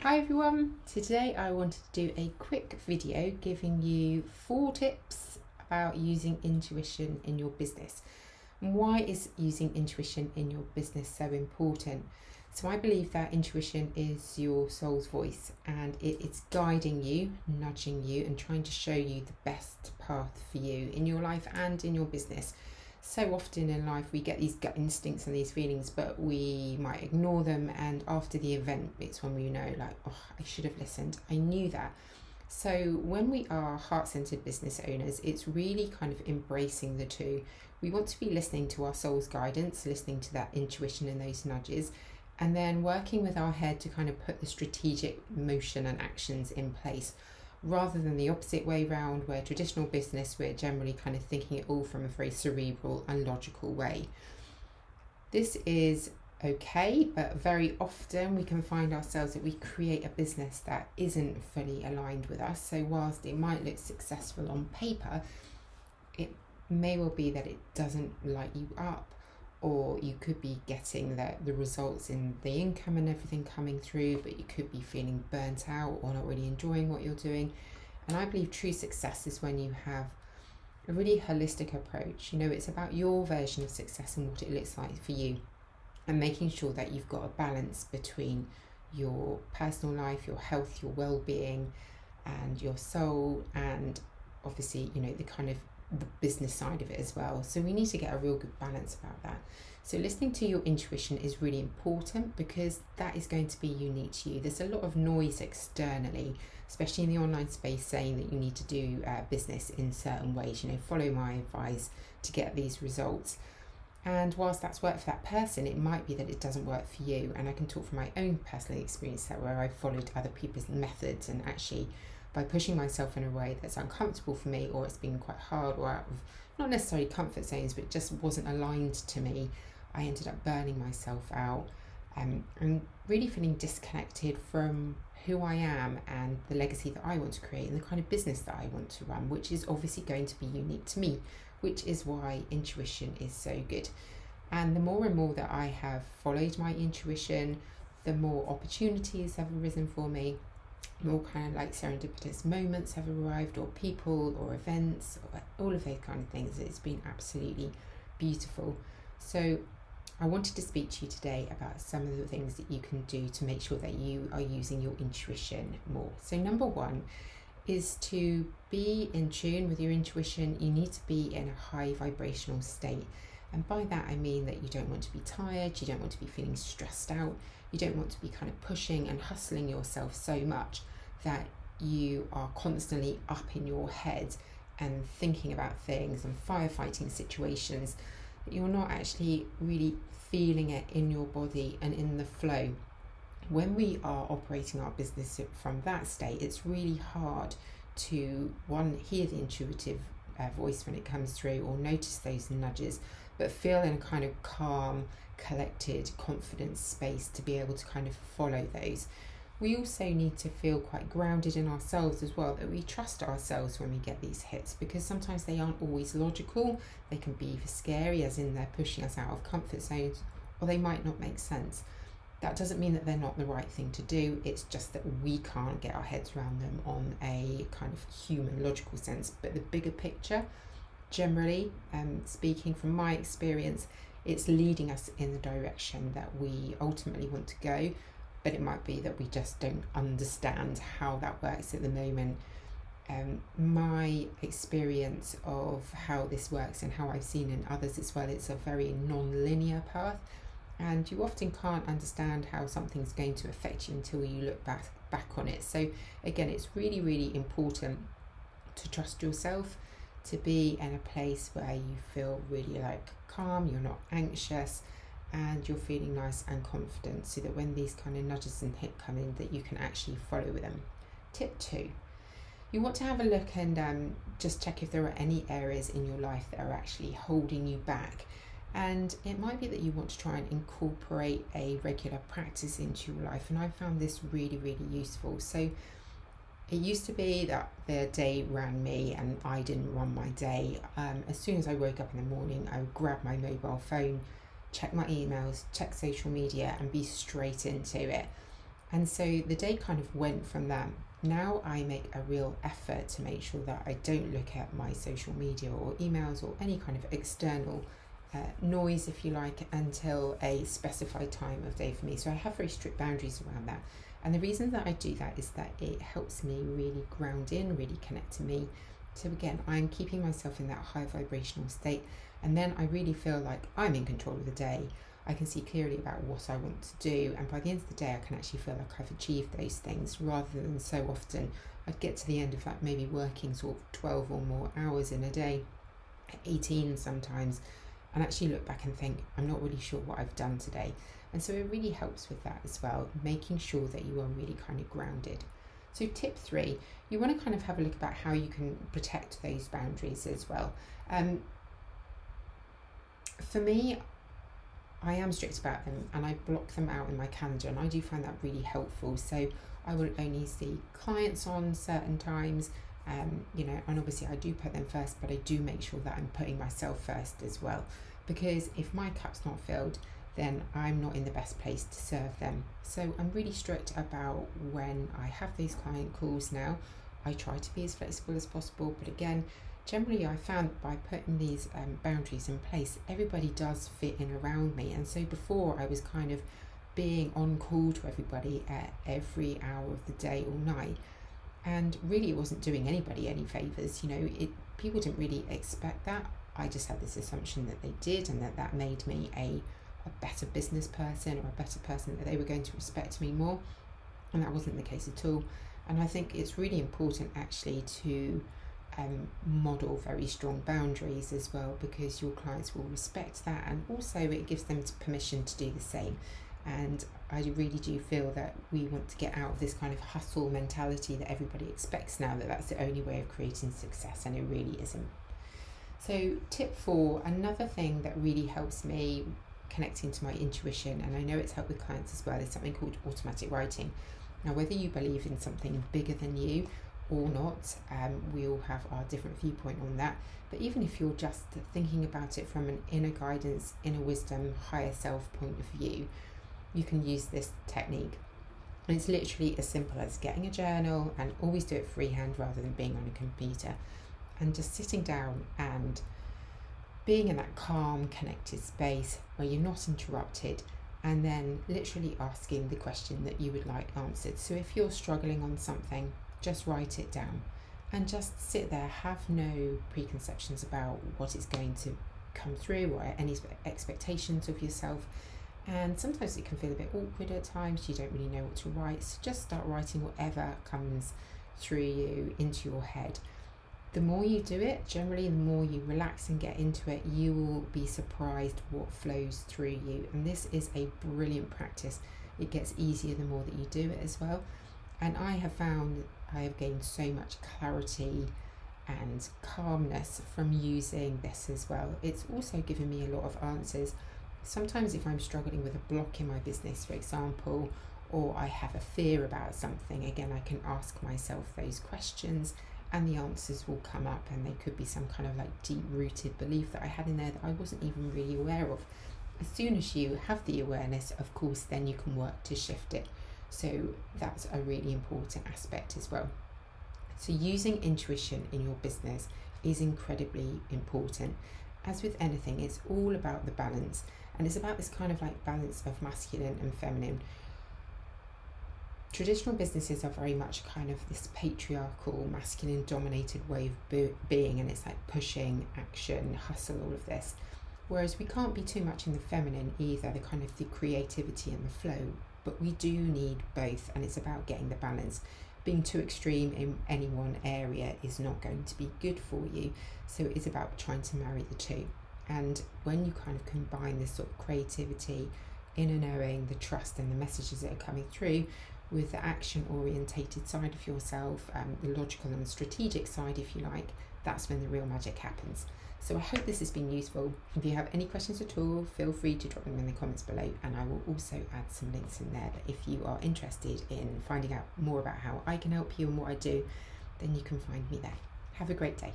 Hi everyone, today I wanted to do a quick video giving you 4 tips about using intuition in your business. And why is using intuition in your business so important? So I believe that intuition is your soul's voice and it's guiding you, nudging you and trying to show you the best path for you in your life and in your business. So often in life we get these gut instincts and these feelings, but we might ignore them, and after the event it's when we know, like, oh, I should have listened, I knew that. So when we are heart-centered business owners, it's really kind of embracing the two. We want to be listening to our soul's guidance, listening to that intuition and those nudges, and then working with our head to kind of put the strategic motion and actions in place, rather than the opposite way round, where traditional business we're generally kind of thinking it all from a very cerebral and logical way. This is okay, but very often we can find ourselves that we create a business that isn't fully aligned with us. So whilst it might look successful on paper, it may well be that it doesn't light you up, or you could be getting the results in the income and everything coming through, but you could be feeling burnt out or not really enjoying what you're doing. And I believe true success is when you have a really holistic approach. You know, it's about your version of success and what it looks like for you, and making sure that you've got a balance between your personal life, your health, your well-being, and your soul, and obviously, you know, the kind of the business side of it as well. So we need to get a real good balance about that. So listening to your intuition is really important, because that is going to be unique to you. There's a lot of noise externally, especially in the online space, saying that you need to do business in certain ways, you know, follow my advice to get these results. And whilst that's worked for that person, it might be that it doesn't work for you. And I can talk from my own personal experience there, where I followed other people's methods, and actually by pushing myself in a way that's uncomfortable for me, or it's been quite hard, or out of not necessarily comfort zones, but just wasn't aligned to me, I ended up burning myself out, and really feeling disconnected from who I am and the legacy that I want to create and the kind of business that I want to run, which is obviously going to be unique to me, which is why intuition is so good. And the more and more that I have followed my intuition, the more opportunities have arisen for me, more kind of like serendipitous moments have arrived, or people or events, or all of those kind of things. It's been absolutely beautiful. So I wanted to speak to you today about some of the things that you can do to make sure that you are using your intuition more. So number 1 is to be in tune with your intuition. You need to be in a high vibrational state. And by that I mean that you don't want to be tired, you don't want to be feeling stressed out, you don't want to be kind of pushing and hustling yourself so much that you are constantly up in your head and thinking about things and firefighting situations, that you're not actually really feeling it in your body and in the flow. When we are operating our business from that state, it's really hard to, one, hear the intuitive voice when it comes through, or notice those nudges, but feel in a kind of calm, collected, confident space to be able to kind of follow those. We also need to feel quite grounded in ourselves as well, that we trust ourselves when we get these hits, because sometimes they aren't always logical. They can be either scary, as in they're pushing us out of comfort zones, or they might not make sense. That doesn't mean that they're not the right thing to do, it's just that we can't get our heads around them on a kind of human logical sense. But the bigger picture, generally speaking from my experience, it's leading us in the direction that we ultimately want to go, but it might be that we just don't understand how that works at the moment. My experience of how this works and how I've seen in others as well, it's a very non-linear path, and you often can't understand how something's going to affect you until you look back on it. So again, it's really, really important to trust yourself, to be in a place where you feel really like calm, you're not anxious, and you're feeling nice and confident, so that when these kind of nudges and hit come in, that you can actually follow them. Tip 2, you want to have a look and just check if there are any areas in your life that are actually holding you back. And it might be that you want to try and incorporate a regular practice into your life, and I found this really, really useful. So it used to be that the day ran me and I didn't run my day. As soon as I woke up in the morning, I would grab my mobile phone, check my emails, check social media, and be straight into it. And so the day kind of went from that. Now I make a real effort to make sure that I don't look at my social media or emails or any kind of external noise, if you like, until a specified time of day for me. So I have very strict boundaries around that. And the reason that I do that is that it helps me really ground in, really connect to me. So again, I'm keeping myself in that high vibrational state. And then I really feel like I'm in control of the day. I can see clearly about what I want to do. And by the end of the day, I can actually feel like I've achieved those things, rather than so often I'd get to the end of that, maybe working sort of 12 or more hours in a day, 18 sometimes, and actually look back and think, I'm not really sure what I've done today. And so it really helps with that as well, making sure that you are really kind of grounded. So tip 3, you want to kind of have a look about how you can protect those boundaries as well. For me, I am strict about them and I block them out in my calendar, and I do find that really helpful. So I will only see clients on certain times, and obviously I do put them first, but I do make sure that I'm putting myself first as well, because if my cup's not filled, then I'm not in the best place to serve them. So I'm really strict about when I have these client calls now. I try to be as flexible as possible, but again, generally I found by putting these boundaries in place, everybody does fit in around me. And so before, I was kind of being on call to everybody at every hour of the day or night, and really it wasn't doing anybody any favours. People didn't really expect that. I just had this assumption that they did, and that made me a better business person, or a better person, that they were going to respect me more, and that wasn't the case at all. And I think it's really important actually to model very strong boundaries as well, because your clients will respect that, and also it gives them permission to do the same. And I really do feel that we want to get out of this kind of hustle mentality that everybody expects now, that that's the only way of creating success, and it really isn't. So tip 4, another thing that really helps me connecting to my intuition, and I know it's helped with clients as well, is something called automatic writing. Now, whether you believe in something bigger than you or not, we all have our different viewpoint on that. But even if you're just thinking about it from an inner guidance, inner wisdom, higher self point of view, you can use this technique. And it's literally as simple as getting a journal, and always do it freehand rather than being on a computer, and just sitting down and being in that calm, connected space where you're not interrupted, and then literally asking the question that you would like answered. So if you're struggling on something, just write it down and just sit there. Have no preconceptions about what is going to come through or any expectations of yourself. And sometimes it can feel a bit awkward at times. You don't really know what to write. So just start writing whatever comes through you into your head. The more you do it, generally the more you relax and get into it, you will be surprised what flows through you. And this is a brilliant practice. It gets easier the more that you do it as well. And I have found I have gained so much clarity and calmness from using this as well. It's also given me a lot of answers. Sometimes if I'm struggling with a block in my business, for example, or I have a fear about something, again, I can ask myself those questions and the answers will come up, and they could be some kind of like deep-rooted belief that I had in there that I wasn't even really aware of. As soon as you have the awareness, of course, then you can work to shift it. So that's a really important aspect as well. So using intuition in your business is incredibly important. As with anything, it's all about the balance, and it's about this kind of like balance of masculine and feminine. Traditional businesses are very much kind of this patriarchal, masculine dominated way of being, and it's like pushing, action, hustle, all of this. Whereas we can't be too much in the feminine either, the kind of the creativity and the flow, but we do need both, and it's about getting the balance. Being too extreme in any one area is not going to be good for you, so it's about trying to marry the two. And when you kind of combine this sort of creativity, inner knowing, the trust and the messages that are coming through with the action orientated side of yourself, the logical and strategic side, if you like, that's when the real magic happens. So I hope this has been useful. If you have any questions at all, feel free to drop them in the comments below, and I will also add some links in there that if you are interested in finding out more about how I can help you and what I do, then you can find me there. Have a great day.